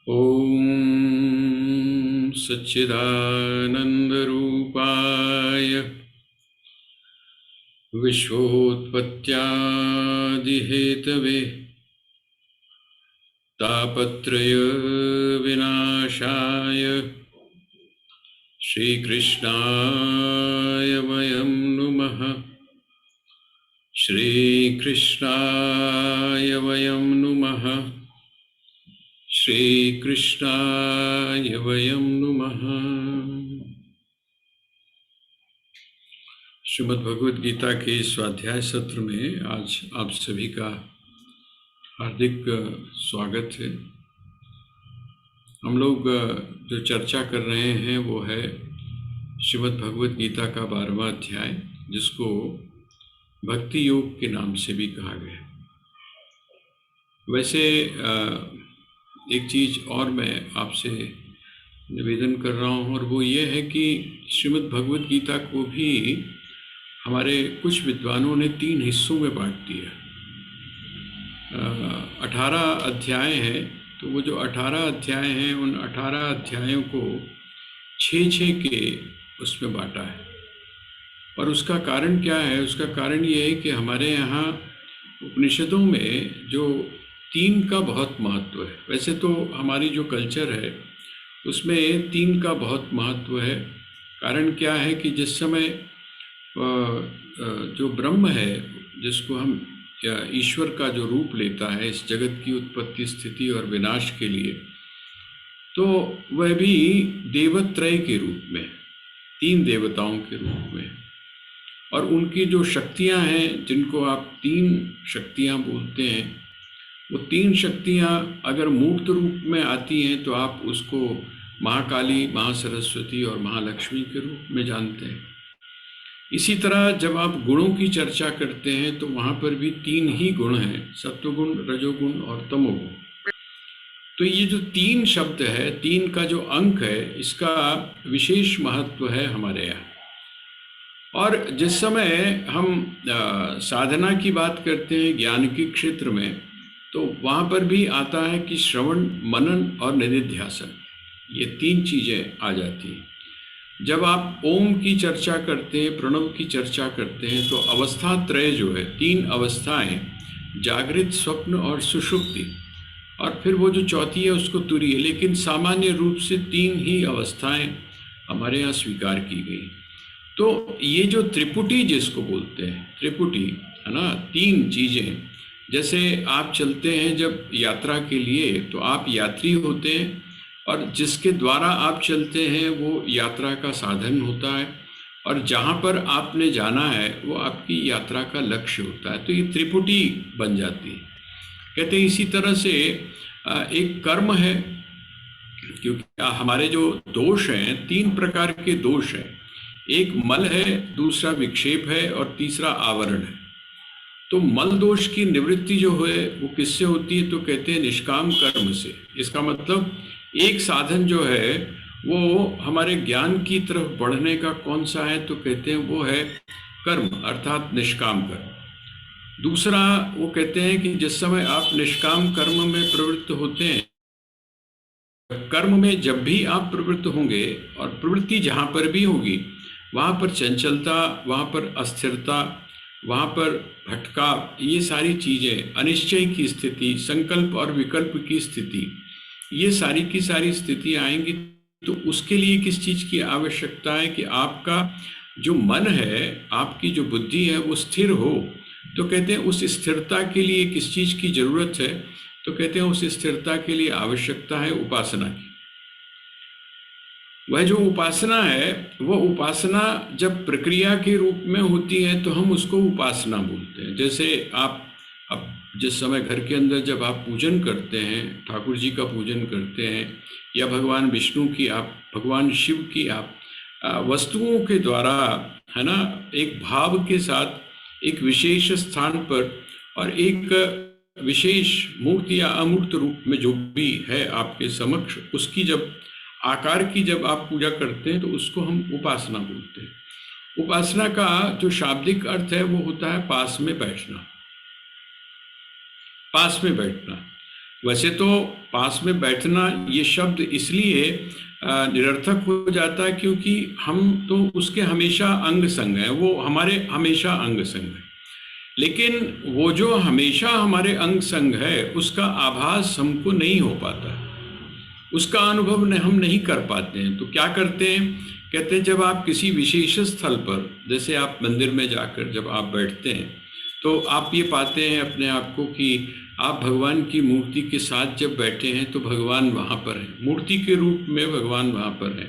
ॐ सच्चिदानन्दरूपाय विश्वोत्पत्त्यादिहेतवे तापत्रय विनाशाय श्रीकृष्णाय वयं नुमः। श्रीकृष्णाय वयं नुमः। श्रीकृष्णाय वयं नुमः। श्रीमद् भगवद गीता के स्वाध्याय सत्र में आज आप सभी का हार्दिक स्वागत है। हम लोग जो चर्चा कर रहे हैं वो है श्रीमद् भगवद गीता का 12वां अध्याय, जिसको भक्ति योग के नाम से भी कहा गया है। वैसे एक चीज़ और मैं आपसे निवेदन कर रहा हूँ, और वो ये है कि श्रीमद् भगवद गीता को भी हमारे कुछ विद्वानों ने 3 हिस्सों में बांट दिया। 18 अध्याय हैं, तो वो जो 18 अध्याय हैं उन 18 अध्यायों को 6-6 के उसमें बांटा है। और उसका कारण क्या है? उसका कारण ये है कि हमारे यहाँ उपनिषदों में जो 3 का बहुत महत्व है। वैसे तो हमारी जो कल्चर है उसमें 3 का बहुत महत्व है। कारण क्या है कि जिस समय जो ब्रह्म है, जिसको हम ईश्वर का जो रूप लेता है इस जगत की उत्पत्ति, स्थिति और विनाश के लिए, तो वह भी देवत्रय के रूप में, 3 देवताओं के रूप में, और उनकी जो शक्तियां हैं जिनको आप 3 शक्तियां बोलते हैं, वो 3 शक्तियां अगर मूर्त रूप में आती हैं तो आप उसको महाकाली, महासरस्वती और महालक्ष्मी के रूप में जानते हैं। इसी तरह जब आप गुणों की चर्चा करते हैं तो वहाँ पर भी 3 ही गुण हैं, सत्वगुण, रजोगुण और तमोगुण। तो ये जो 3 शब्द है, 3 का जो अंक है, इसका विशेष महत्व है हमारे यहाँ। और जिस समय हम साधना की बात करते हैं ज्ञान के क्षेत्र में, तो वहाँ पर भी आता है कि श्रवण, मनन और निधिध्यासन, ये 3 चीज़ें आ जाती हैं। जब आप ओम की चर्चा करते हैं, प्रणव की चर्चा करते हैं, तो अवस्था त्रय जो है, 3 अवस्थाएं, जागृत, स्वप्न और सुषुप्ति, और फिर वो जो चौथी है उसको तुरीय, लेकिन सामान्य रूप से 3 ही अवस्थाएं हमारे यहाँ स्वीकार की गई। तो ये जो त्रिपुटी जिसको बोलते हैं, त्रिपुटी है ना, 3 चीज़ें। जैसे आप चलते हैं जब यात्रा के लिए, तो आप यात्री होते हैं, और जिसके द्वारा आप चलते हैं वो यात्रा का साधन होता है, और जहाँ पर आपने जाना है वो आपकी यात्रा का लक्ष्य होता है। तो ये त्रिपुटी बन जाती है। कहते हैं इसी तरह से एक कर्म है, क्योंकि हमारे जो दोष हैं, 3 प्रकार के दोष हैं। एक मल है, दूसरा विक्षेप है, और तीसरा आवरण है। तो मल दोष की निवृत्ति जो है वो किससे होती है? तो कहते हैं निष्काम कर्म से। इसका मतलब एक साधन जो है वो हमारे ज्ञान की तरफ बढ़ने का कौन सा है? तो कहते हैं वो है कर्म, अर्थात निष्काम कर्म। दूसरा वो कहते हैं कि जिस समय आप निष्काम कर्म में प्रवृत्त होते हैं, कर्म में जब भी आप प्रवृत्त होंगे, और प्रवृत्ति जहाँ पर भी होगी वहाँ पर चंचलता, वहाँ पर अस्थिरता, वहाँ पर भटकाव, ये सारी चीज़ें, अनिश्चय की स्थिति, संकल्प और विकल्प की स्थिति, ये सारी की सारी स्थितियाँ आएंगी। तो उसके लिए किस चीज़ की आवश्यकता है? कि आपका जो मन है, आपकी जो बुद्धि है वो स्थिर हो। तो कहते हैं उस स्थिरता के लिए किस चीज़ की ज़रूरत है? तो कहते हैं उस स्थिरता के लिए आवश्यकता है उपासना की। वह जो उपासना है, वो उपासना जब प्रक्रिया के रूप में होती है तो हम उसको उपासना बोलते हैं। जैसे आप अब जिस समय घर के अंदर जब आप पूजन करते हैं, ठाकुर जी का पूजन करते हैं, या भगवान विष्णु की, आप भगवान शिव की आप वस्तुओं के द्वारा, है ना, एक भाव के साथ एक विशेष स्थान पर और एक विशेष मूर्ति या अमूर्त रूप में जो भी है आपके समक्ष, उसकी जब आकार की जब आप पूजा करते हैं तो उसको हम उपासना बोलते हैं। उपासना का जो शाब्दिक अर्थ है वो होता है पास में बैठना, पास में बैठना। वैसे तो पास में बैठना ये शब्द इसलिए निरर्थक हो जाता है क्योंकि हम तो उसके हमेशा अंग संग हैं, वो हमारे हमेशा अंग संग है। लेकिन वो जो हमेशा हमारे अंग संग है उसका आभास हमको नहीं हो पाता, उसका अनुभव हम नहीं कर पाते हैं। तो क्या करते हैं, कहते हैं जब आप किसी विशेष स्थल पर, जैसे आप मंदिर में जाकर जब आप बैठते हैं तो आप ये पाते हैं अपने आप को कि आप भगवान की मूर्ति के साथ जब बैठे हैं तो भगवान वहाँ पर है, मूर्ति के रूप में भगवान वहाँ पर है।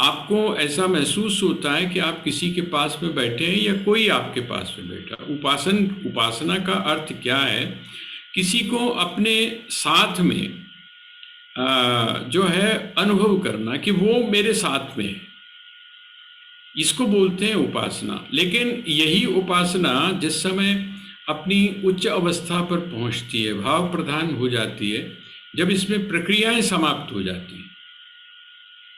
आपको ऐसा महसूस होता है कि आप किसी के पास में बैठे हैं या कोई आपके पास में बैठा। उपासना का अर्थ क्या है, किसी को अपने साथ में जो है अनुभव करना कि वो मेरे साथ में है, इसको बोलते हैं उपासना। लेकिन यही उपासना जिस समय अपनी उच्च अवस्था पर पहुंचती है, भाव प्रधान हो जाती है, जब इसमें प्रक्रियाएं समाप्त हो जाती हैं,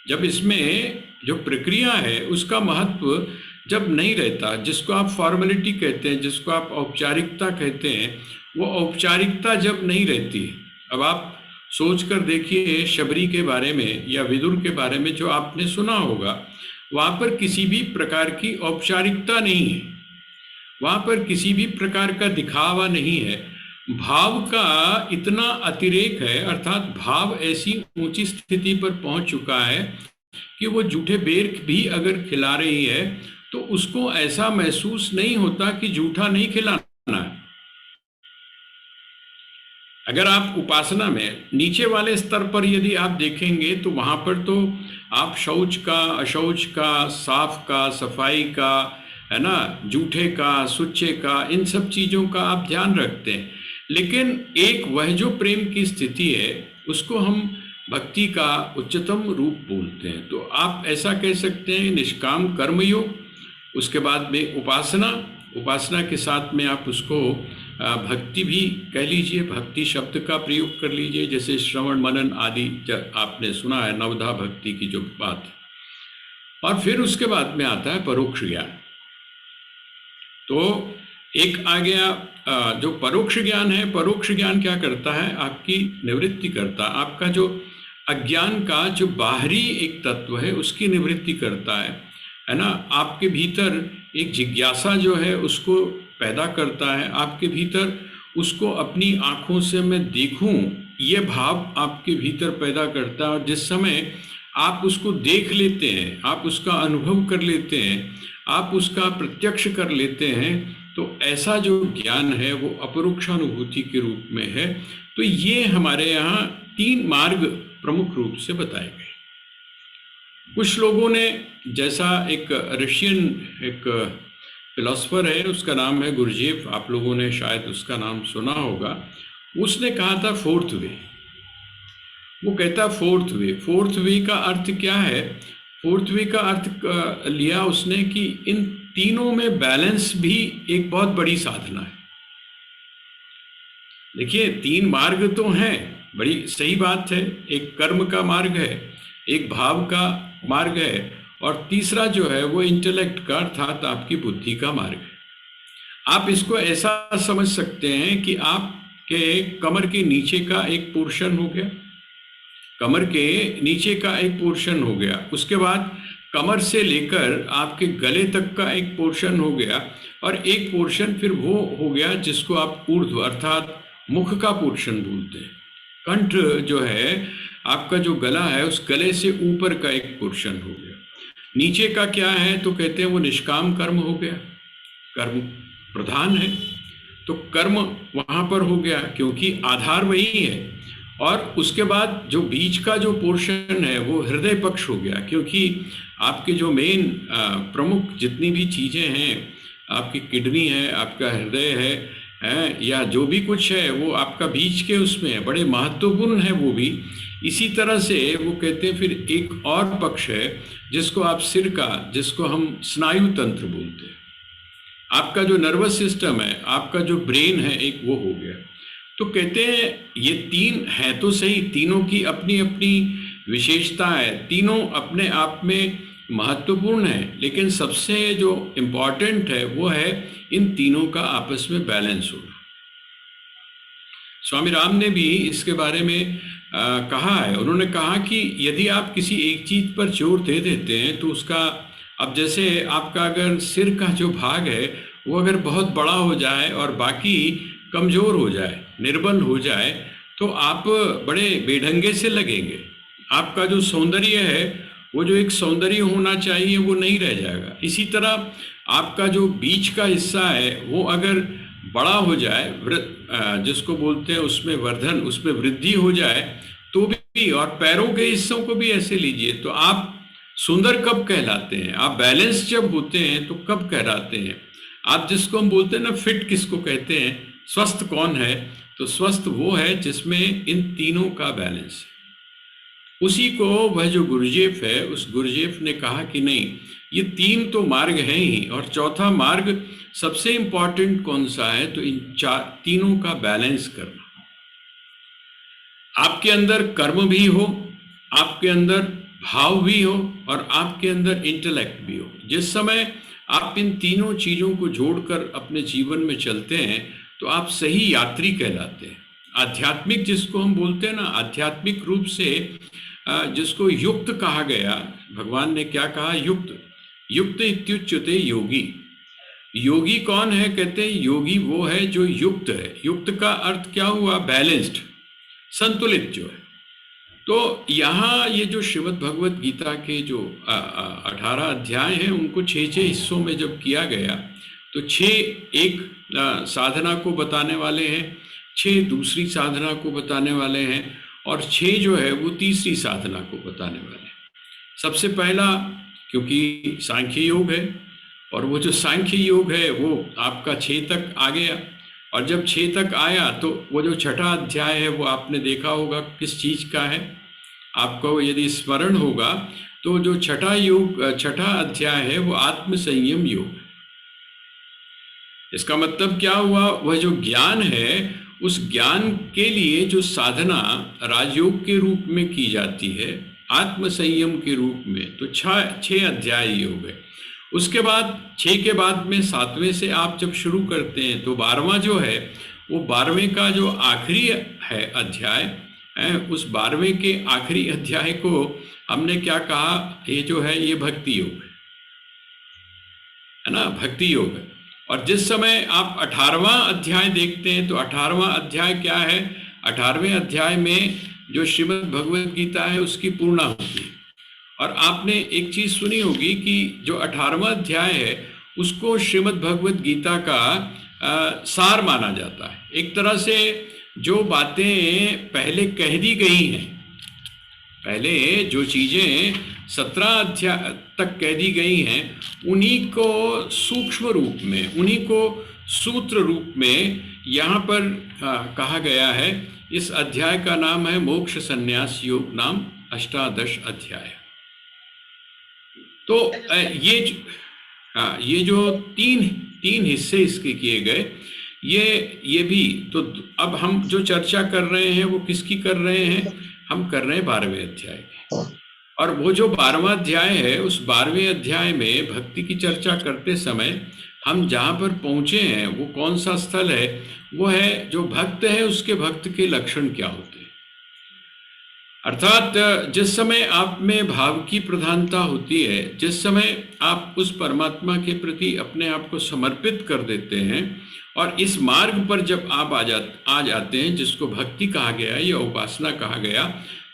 जब इसमें जो प्रक्रिया है उसका महत्व जब नहीं रहता, जिसको आप फॉर्मेलिटी कहते हैं, जिसको आप औपचारिकता कहते हैं, वो औपचारिकता जब नहीं रहती। अब आप सोच कर देखिए शबरी के बारे में या विदुर के बारे में जो आपने सुना होगा, वहाँ पर किसी भी प्रकार की औपचारिकता नहीं है, वहाँ पर किसी भी प्रकार का दिखावा नहीं है, भाव का इतना अतिरेक है, अर्थात भाव ऐसी ऊंची स्थिति पर पहुंच चुका है कि वो जूठे बेर भी अगर खिला रही है तो उसको ऐसा महसूस नहीं होता कि जूठा नहीं खिलाना है। अगर आप उपासना में नीचे वाले स्तर पर यदि आप देखेंगे तो वहाँ पर तो आप शौच का, अशौच का, साफ का, सफाई का, है ना, जूठे का, सुच्चे का, इन सब चीज़ों का आप ध्यान रखते हैं। लेकिन एक वह जो प्रेम की स्थिति है उसको हम भक्ति का उच्चतम रूप बोलते हैं। तो आप ऐसा कह सकते हैं निष्काम कर्मयोग, उसके बाद में उपासना के साथ में आप उसको भक्ति भी कह लीजिए, भक्ति शब्द का प्रयोग कर लीजिए, जैसे श्रवण मनन आदि आपने सुना है, नवधा भक्ति की जो बात है। और फिर उसके बाद में आता है परोक्ष ज्ञान। तो एक आ गया जो परोक्ष ज्ञान है। परोक्ष ज्ञान क्या करता है, आपकी निवृत्ति करता है, आपका जो अज्ञान का जो बाहरी एक तत्व है उसकी निवृत्ति करता है ना। आपके भीतर एक जिज्ञासा जो है उसको पैदा करता है, आपके भीतर उसको अपनी आँखों से मैं देखूं ये भाव आपके भीतर पैदा करता है। और जिस समय आप उसको देख लेते हैं, आप उसका अनुभव कर लेते हैं, आप उसका प्रत्यक्ष कर लेते हैं, तो ऐसा जो ज्ञान है वो अपरोक्षानुभूति के रूप में है। तो ये हमारे यहाँ 3 मार्ग प्रमुख रूप से बताए गए। कुछ लोगों ने, जैसा एक रशियन एक फिलोसफर है, उसका नाम है गुरजेफ, आप लोगों ने शायद उसका नाम सुना होगा, उसने कहा था 4th वे। वो कहता 4th वे। 4th वे का अर्थ क्या है, 4th वे का अर्थ लिया उसने कि इन तीनों में बैलेंस भी एक बहुत बड़ी साधना है। देखिए 3 मार्ग तो हैं, बड़ी सही बात है। एक कर्म का मार्ग है, एक भाव का मार्ग है, और तीसरा जो है वो इंटेलेक्ट का अर्थात आपकी बुद्धि का मार्ग है। आप इसको ऐसा समझ सकते हैं कि आपके कमर के नीचे का एक पोर्शन हो गया, कमर के नीचे का एक पोर्शन हो गया, उसके बाद कमर से लेकर आपके गले तक का एक पोर्शन हो गया, और एक पोर्शन फिर वो हो गया जिसको आप ऊर्ध्व अर्थात मुख का पोर्शन बोलते हैं। कंठ जो है, आपका जो गला है, उस गले से ऊपर का एक पोर्शन हो गया। नीचे का क्या है, तो कहते हैं वो निष्काम कर्म हो गया, कर्म प्रधान है, तो कर्म वहाँ पर हो गया क्योंकि आधार वही है। और उसके बाद जो बीच का जो पोर्शन है वो हृदय पक्ष हो गया, क्योंकि आपके जो मेन प्रमुख जितनी भी चीज़ें हैं, आपकी किडनी है, आपका हृदय है या जो भी कुछ है वो आपका बीच के उसमें है, बड़े महत्वपूर्ण है वो भी। इसी तरह से वो कहते हैं फिर एक और पक्ष है जिसको आप सिर का, जिसको हम स्नायु तंत्र बोलते हैं, आपका जो नर्वस सिस्टम है, आपका जो ब्रेन है, एक वो हो गया। तो कहते हैं ये 3 हैं तो सही, तीनों की अपनी अपनी विशेषता है, तीनों अपने आप में महत्वपूर्ण है, लेकिन सबसे जो इम्पॉर्टेंट है वो है इन तीनों का आपस में बैलेंस होना। स्वामी राम ने भी इसके बारे में कहा है। उन्होंने कहा कि यदि आप किसी एक चीज पर जोर दे देते हैं तो उसका, अब जैसे आपका अगर सिर का जो भाग है वो अगर बहुत बड़ा हो जाए और बाकी कमजोर हो जाए, निर्बल हो जाए, तो आप बड़े बेढंगे से लगेंगे। आपका जो सौंदर्य है, वो जो एक सौंदर्य होना चाहिए, वो नहीं रह जाएगा। इसी तरह आपका जो बीच का हिस्सा है वो अगर बड़ा हो जाए, जिसको बोलते हैं उसमें वर्धन, उसमें वृद्धि हो जाए तो भी, और पैरों के हिस्सों को भी ऐसे लीजिए, तो आप सुंदर कब कहलाते हैं? आप बैलेंस जब होते हैं तो कब कहलाते हैं? आप जिसको हम बोलते हैं ना फिट, किसको कहते हैं? स्वस्थ कौन है? तो स्वस्थ वो है जिसमें इन तीनों का बैलेंस है। उसी को वह जो गुरुजेफ है, उस गुरुजेफ ने कहा कि नहीं, ये तीन तो मार्ग हैं ही, और चौथा मार्ग सबसे इंपॉर्टेंट कौन सा है? तो इन तीनों का बैलेंस करना। आपके अंदर कर्म भी हो, आपके अंदर भाव भी हो, और आपके अंदर इंटेलेक्ट भी हो। जिस समय आप इन तीनों चीजों को जोड़कर अपने जीवन में चलते हैं तो आप सही यात्री कहलाते हैं। आध्यात्मिक जिसको हम बोलते हैं ना, आध्यात्मिक रूप से जिसको युक्त कहा गया, भगवान ने क्या कहा? युक्त। युक्त इत्युच्यते योगी। योगी कौन है? कहते हैं योगी वो है जो युक्त है। युक्त का अर्थ क्या हुआ? बैलेंस्ड, संतुलित जो है। तो यहाँ ये जो श्रीमद् भगवत गीता के जो 18 अध्याय हैं, उनको 6 हिस्सों में जब किया गया, तो 6 एक साधना को बताने वाले हैं, 6 दूसरी साधना को बताने वाले हैं, और 6 जो है वो तीसरी साधना को बताने वाले हैं। सबसे पहला, क्योंकि सांख्य योग है, और वो जो सांख्य योग है वो आपका 6 तक आ गया, और जब 6 तक आया तो वो जो छठा अध्याय है वो आपने देखा होगा किस चीज का है। आपको यदि स्मरण होगा तो जो छठा अध्याय है वो आत्म संयम योग है। इसका मतलब क्या हुआ? वह जो ज्ञान है, उस ज्ञान के लिए जो साधना राजयोग के रूप में की जाती है, आत्म संयम के रूप में, तो 6 अध्याय योग है। उसके बाद 6 के बाद में 7वें से आप जब शुरू करते हैं तो 12वां जो है वो 12वें का जो आखिरी है अध्याय है, उस 12वें के आखिरी अध्याय को हमने क्या कहा? ये जो है ये भक्ति योग है ना, भक्ति योग है। और जिस समय आप 18वां अध्याय देखते हैं तो 18वां अध्याय क्या है? 18वें अध्याय में जो श्रीमद् भगवत गीता है उसकी पूर्णाहुति है। और आपने एक चीज सुनी होगी कि जो 18वां अध्याय है उसको श्रीमद् भगवत गीता का सार माना जाता है। एक तरह से जो बातें पहले कह दी गई हैं, पहले जो चीजें 17 अध्याय तक कह दी गई हैं, उन्हीं को सूक्ष्म रूप में, उन्हीं को सूत्र रूप में यहाँ पर कहा गया है। इस अध्याय का नाम है मोक्ष संन्यास योग नाम 18 अध्याय। तो ये जो तीन हिस्से इसके किए गए, ये भी तो अब हम जो चर्चा कर रहे हैं वो किसकी कर रहे हैं? हम कर रहे हैं 12वें अध्याय की। और वो जो 12वां अध्याय है, उस 12वें अध्याय में भक्ति की चर्चा करते समय हम जहाँ पर पहुँचे हैं वो कौन सा स्थल है? वो है जो भक्त है उसके भक्त के लक्षण क्या होते हैं। अर्थात जिस समय आप में भाव की प्रधानता होती है, जिस समय आप उस परमात्मा के प्रति अपने आप को समर्पित कर देते हैं, और इस मार्ग पर जब आप आ जाते हैं जिसको भक्ति कहा गया या उपासना कहा गया,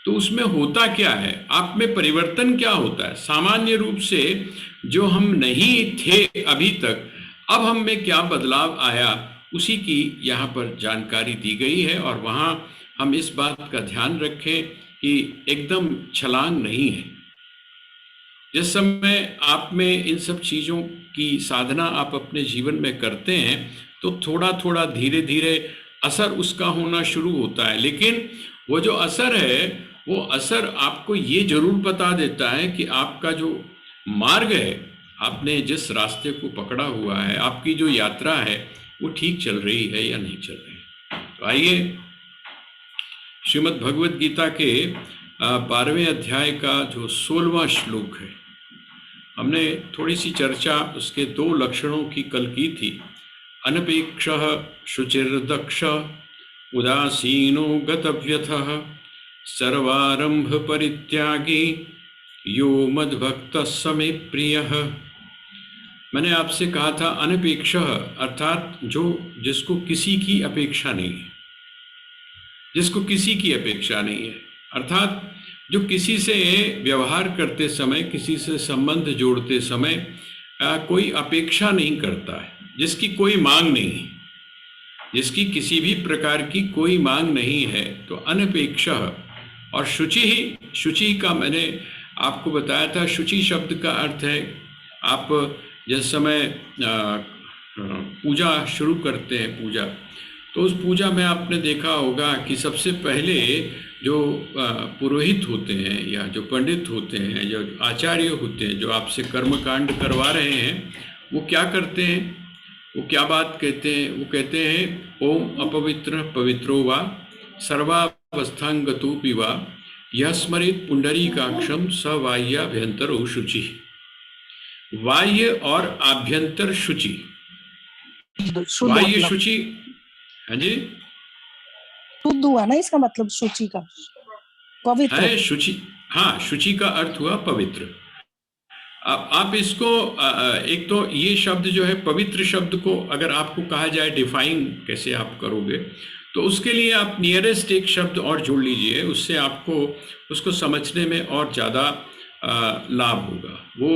तो उसमें होता क्या है? आप में परिवर्तन क्या होता है? सामान्य रूप से जो हम नहीं थे अभी तक, अब हम में क्या बदलाव आया, उसी की यहाँ पर जानकारी दी गई है। और वहाँ हम इस बात का ध्यान रखें कि एकदम छलांग नहीं है। जिस समय आप में इन सब चीज़ों की साधना आप अपने जीवन में करते हैं तो थोड़ा थोड़ा धीरे धीरे असर उसका होना शुरू होता है। लेकिन वो जो असर है, वो असर आपको ये जरूर बता देता है कि आपका जो मार्ग है, आपने जिस रास्ते को पकड़ा हुआ है, आपकी जो यात्रा है वो ठीक चल रही है या नहीं चल रही है। तो आइए श्रीमद् भगवत गीता के 12वें अध्याय का जो 16वां श्लोक है, हमने थोड़ी सी चर्चा उसके 2 लक्षणों की कल की थी। अनपेक्षः शुचिर्दक्ष उदासीनो गतव्यथः सर्वारंभ परित्यागी यो मद्भक्तः स मे प्रियः। मैंने आपसे कहा था अनपेक्षः, अर्थात जिसको किसी की अपेक्षा नहीं है, जिसको किसी की अपेक्षा नहीं है, अर्थात जो किसी से व्यवहार करते समय, किसी से संबंध जोड़ते समय कोई अपेक्षा नहीं करता है, जिसकी कोई मांग नहीं है, जिसकी किसी भी प्रकार की कोई मांग नहीं है, तो अनपेक्षः। और शुचि का मैंने आपको बताया था, शुचि शब्द का अर्थ है, आप जिस समय पूजा शुरू करते हैं, पूजा, तो उस पूजा में आपने देखा होगा कि सबसे पहले जो पुरोहित होते हैं या जो पंडित होते हैं, जो आचार्य होते हैं, जो आपसे कर्मकांड करवा रहे हैं, वो क्या करते हैं, वो क्या बात कहते हैं? वो कहते हैं ओम अपवित्र पवित्रो वा सर्वावस्थांगतोऽपि वा यः स्मरेत् पुंडरीकाक्षं स बाह्याभ्यंतरो शुचि। बाह्य और आभ्यंतर शुचि। बाह्य शुचि, हाँ जी, शुद्ध हुआ ना इसका मतलब, शुचि का पवित्र है। शुचि, हाँ, शुचि का अर्थ हुआ पवित्र। आप इसको एक तो ये शब्द जो है, पवित्र शब्द को अगर आपको कहा जाए डिफाइन कैसे आप करोगे, तो उसके लिए आप नियरेस्ट एक शब्द और जोड़ लीजिए, उससे आपको उसको समझने में और ज़्यादा लाभ होगा। वो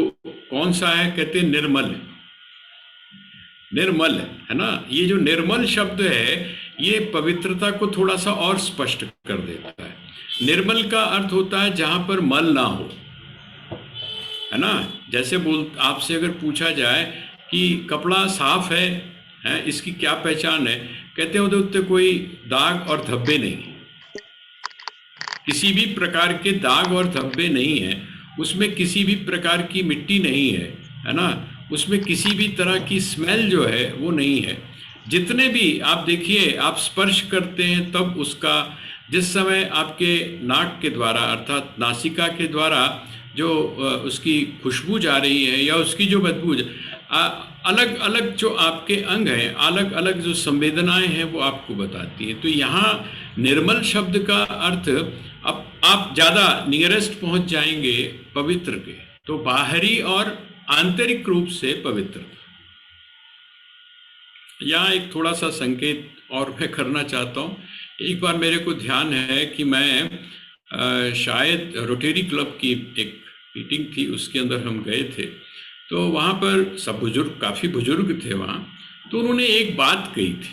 कौन सा है? कहते हैं निर्मल। निर्मल है ना। ये जो निर्मल शब्द है, ये पवित्रता को थोड़ा सा और स्पष्ट कर देता है। निर्मल का अर्थ होता है जहाँ पर मल ना हो, है ना। जैसे आपसे अगर पूछा जाए कि कपड़ा साफ है, इसकी क्या पहचान है, कहते हैं उधर कोई दाग और धब्बे नहीं, किसी भी प्रकार के दाग और धब्बे नहीं है, उसमें किसी भी प्रकार की मिट्टी नहीं है ना, उसमें किसी भी तरह की स्मेल जो है वो नहीं है। जितने भी आप देखिए, आप स्पर्श करते हैं तब उसका, जिस समय आपके नाक के द्वारा अर्थात नासिका के द्वारा जो उसकी खुशबू जा रही है या उसकी जो बदबू, अलग अलग जो आपके अंग हैं, अलग अलग जो संवेदनाएं हैं वो आपको बताती हैं। तो यहाँ निर्मल शब्द का अर्थ, अब आप ज़्यादा नियरेस्ट पहुँच जाएंगे पवित्र के, तो बाहरी और आंतरिक रूप से पवित्र। यहाँ एक थोड़ा सा संकेत और मैं करना चाहता हूँ। एक बार मेरे को ध्यान है कि मैं शायद रोटरी क्लब की एक मीटिंग थी, उसके अंदर हम गए थे, तो वहाँ पर सब बुजुर्ग, काफ़ी बुजुर्ग थे वहाँ, तो उन्होंने एक बात कही थी,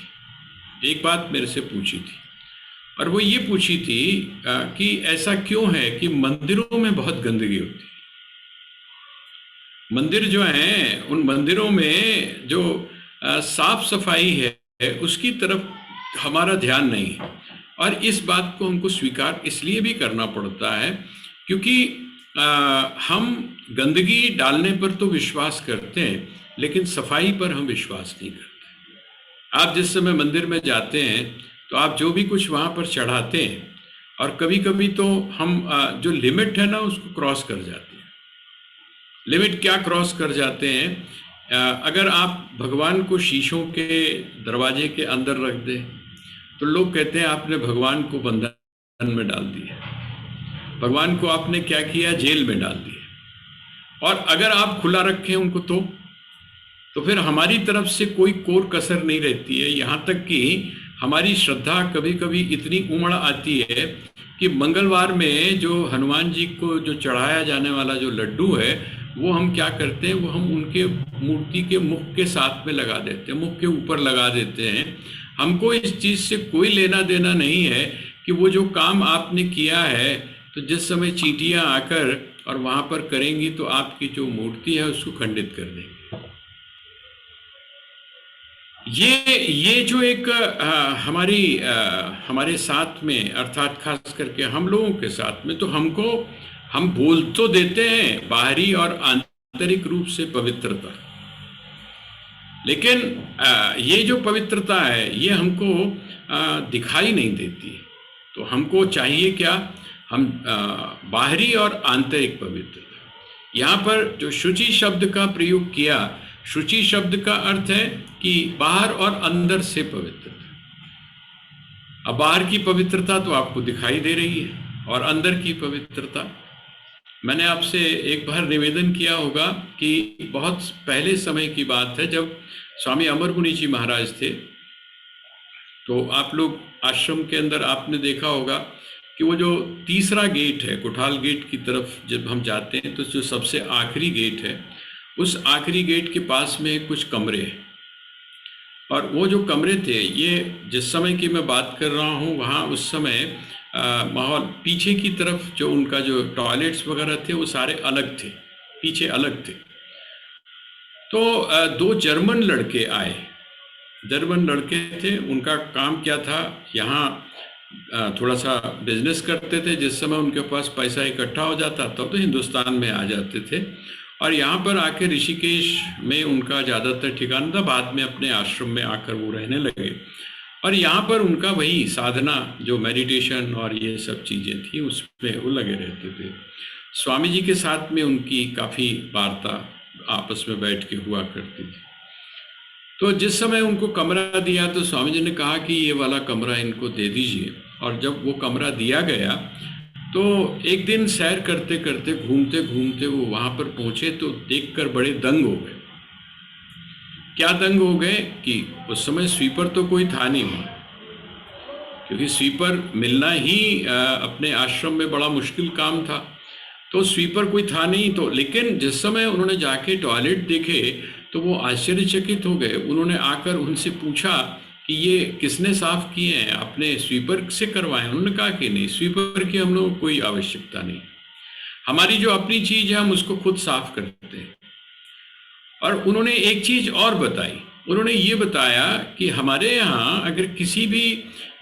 एक बात मेरे से पूछी थी, और वो ये पूछी थी कि ऐसा क्यों है कि मंदिरों में बहुत गंदगी होती है। मंदिर जो हैं, उन मंदिरों में जो साफ सफाई है उसकी तरफ हमारा ध्यान नहीं है। और इस बात को हमको स्वीकार इसलिए भी करना पड़ता है क्योंकि हम गंदगी डालने पर तो विश्वास करते हैं, लेकिन सफाई पर हम विश्वास नहीं करते। आप जिस समय मंदिर में जाते हैं तो आप जो भी कुछ वहाँ पर चढ़ाते हैं, और कभी कभी तो हम जो लिमिट है ना उसको क्रॉस कर जाते हैं। लिमिट क्या क्रॉस कर जाते हैं? अगर आप भगवान को शीशों के दरवाजे के अंदर रख दें तो लोग कहते हैं आपने भगवान को बंधन में डाल दिया, भगवान को आपने क्या किया, जेल में डाल दिया। और अगर आप खुला रखें उनको तो फिर हमारी तरफ से कोई कोर कसर नहीं रहती है। यहाँ तक कि हमारी श्रद्धा कभी कभी इतनी उमड़ आती है कि मंगलवार में जो हनुमान जी को जो चढ़ाया जाने वाला जो लड्डू है, वो हम क्या करते हैं, वो हम उनके मूर्ति के मुख के साथ में लगा देते हैं, मुख के ऊपर लगा देते हैं। हमको इस चीज़ से कोई लेना देना नहीं है कि वो जो काम आपने किया है, तो जिस समय चींटियां आकर और वहाँ पर करेंगी तो आपकी जो मूर्ति है उसको खंडित कर देंगे। ये जो एक हमारे साथ में, अर्थात खास करके हम लोगों के साथ में, तो हम बोल तो देते हैं बाहरी और आंतरिक रूप से पवित्रता, लेकिन ये जो पवित्रता है ये हमको दिखाई नहीं देती। तो हमको चाहिए क्या? हम बाहरी और आंतरिक पवित्रता। यहाँ पर जो शुचि शब्द का प्रयोग किया, शुचि शब्द का अर्थ है कि बाहर और अंदर से पवित्रता। अब बाहर की पवित्रता तो आपको दिखाई दे रही है, और अंदर की पवित्रता, मैंने आपसे एक बार निवेदन किया होगा कि बहुत पहले समय की बात है, जब स्वामी अमर मुनि जी महाराज थे, तो आप लोग आश्रम के अंदर आपने देखा होगा कि वो जो तीसरा गेट है, कोठाल गेट की तरफ जब हम जाते हैं, तो जो सबसे आखिरी गेट है, उस आखिरी गेट के पास में कुछ कमरे हैं। और वो जो कमरे थे, ये जिस समय की मैं बात कर रहा हूँ, वहाँ उस समय माहौल पीछे की तरफ जो उनका जो टॉयलेट्स वगैरह थे, वो सारे अलग थे, पीछे अलग थे। तो दो जर्मन लड़के आए, जर्मन लड़के थे। उनका काम क्या था, यहाँ थोड़ा सा बिजनेस करते थे। जिस समय उनके पास पैसा इकट्ठा हो जाता तब तो हिंदुस्तान में आ जाते थे, और यहाँ पर आके ऋषिकेश में उनका ज़्यादातर ठिकाना था। बाद में अपने आश्रम में आकर वो रहने लगे, और यहाँ पर उनका वही साधना, जो मेडिटेशन और ये सब चीज़ें थी, उसमें वो लगे रहते थे। स्वामी जी के साथ में उनकी काफ़ी वार्ता आपस में बैठ के हुआ करती थी। तो जिस समय उनको कमरा दिया, तो स्वामी जी ने कहा कि ये वाला कमरा इनको दे दीजिए। और जब वो कमरा दिया गया, तो एक दिन सैर करते करते, घूमते घूमते वो वहाँ पर पहुँचे, तो देखकर बड़े दंग हो गए। क्या दंग हो गए कि उस समय स्वीपर तो कोई था नहीं वहाँ, क्योंकि स्वीपर मिलना ही अपने आश्रम में बड़ा मुश्किल काम था। तो स्वीपर कोई था नहीं। तो लेकिन जिस समय उन्होंने जाके टॉयलेट देखे, तो वो आश्चर्यचकित हो गए। उन्होंने आकर उनसे पूछा कि ये किसने साफ किए हैं, आपने स्वीपर से करवाए? उन्होंने कहा कि नहीं, स्वीपर की हम लोग कोई आवश्यकता नहीं, हमारी जो अपनी चीज है हम उसको खुद साफ करते हैं। और उन्होंने एक चीज और बताई, उन्होंने ये बताया कि हमारे यहाँ अगर किसी भी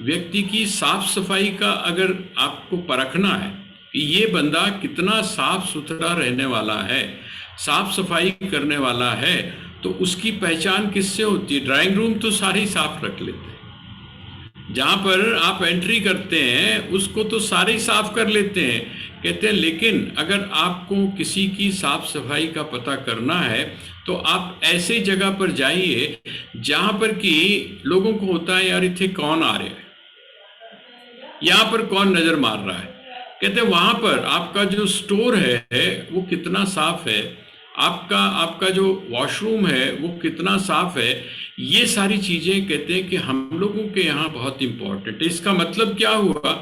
व्यक्ति की साफ सफाई का अगर आपको परखना है कि ये बंदा कितना साफ सुथरा रहने वाला है, साफ सफाई करने वाला है, तो उसकी पहचान किससे होती है? ड्राइंग रूम तो सारे ही साफ रख लेते हैं, जहाँ पर आप एंट्री करते हैं उसको तो सारे ही साफ कर लेते हैं। कहते हैं लेकिन अगर आपको किसी की साफ सफाई का पता करना है, तो आप ऐसे जगह पर जाइए जहाँ पर कि लोगों को होता है यार इत्थे कौन आ रहा है, यहाँ पर कौन नजर मार रहा है। कहते हैं वहाँ पर आपका जो स्टोर है वो कितना साफ है, आपका जो वॉशरूम है वो कितना साफ है। ये सारी चीजें कहते हैं कि हम लोगों के यहाँ बहुत इंपॉर्टेंट है। इसका मतलब क्या हुआ,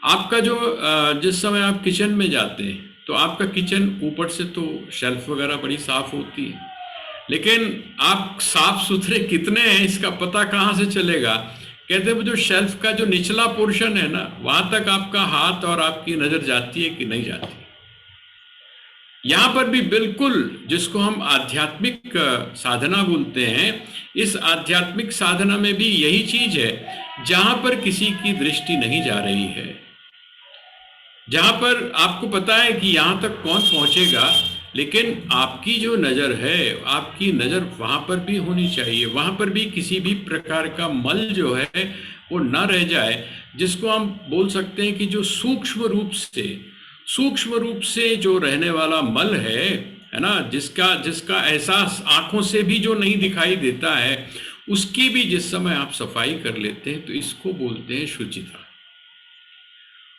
आपका जो जिस समय आप किचन में जाते हैं, तो आपका किचन ऊपर से तो शेल्फ वगैरह बड़ी साफ होती है, लेकिन आप साफ सुथरे कितने हैं इसका पता कहाँ से चलेगा? कहते हैं वो जो शेल्फ का जो निचला पोर्शन है ना, वहां तक आपका हाथ और आपकी नजर जाती है कि नहीं जाती। यहाँ पर भी बिल्कुल, जिसको हम आध्यात्मिक साधना बोलते हैं, इस आध्यात्मिक साधना में भी यही चीज है, जहां पर किसी की दृष्टि नहीं जा रही है, जहां पर आपको पता है कि यहां तक कौन पहुंचेगा, लेकिन आपकी जो नजर है, आपकी नजर वहां पर भी होनी चाहिए। वहां पर भी किसी भी प्रकार का मल जो है वो न रह जाए, जिसको हम बोल सकते हैं कि जो सूक्ष्म रूप से जो रहने वाला मल है ना, जिसका एहसास आंखों से भी जो नहीं दिखाई देता है, उसकी भी जिस समय आप सफाई कर लेते हैं, तो इसको बोलते हैं शुचिता।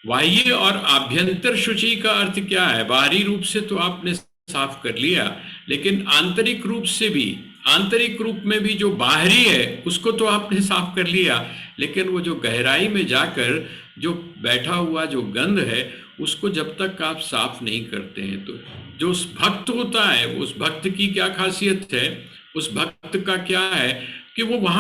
बाह्य और आभ्यंतर शुचि का अर्थ क्या है? बाहरी रूप से तो आपने साफ कर लिया, लेकिन आंतरिक रूप से भी, आंतरिक रूप में भी जो बाहरी है उसको तो आपने साफ कर लिया, लेकिन वो जो गहराई में जाकर जो बैठा हुआ जो गंध है, उसको जब तक आप साफ नहीं करते हैं, तो जो उस भक्त होता है, उस भक्त की क्या खासियत है, उस भक्त का क्या है कि वो वहां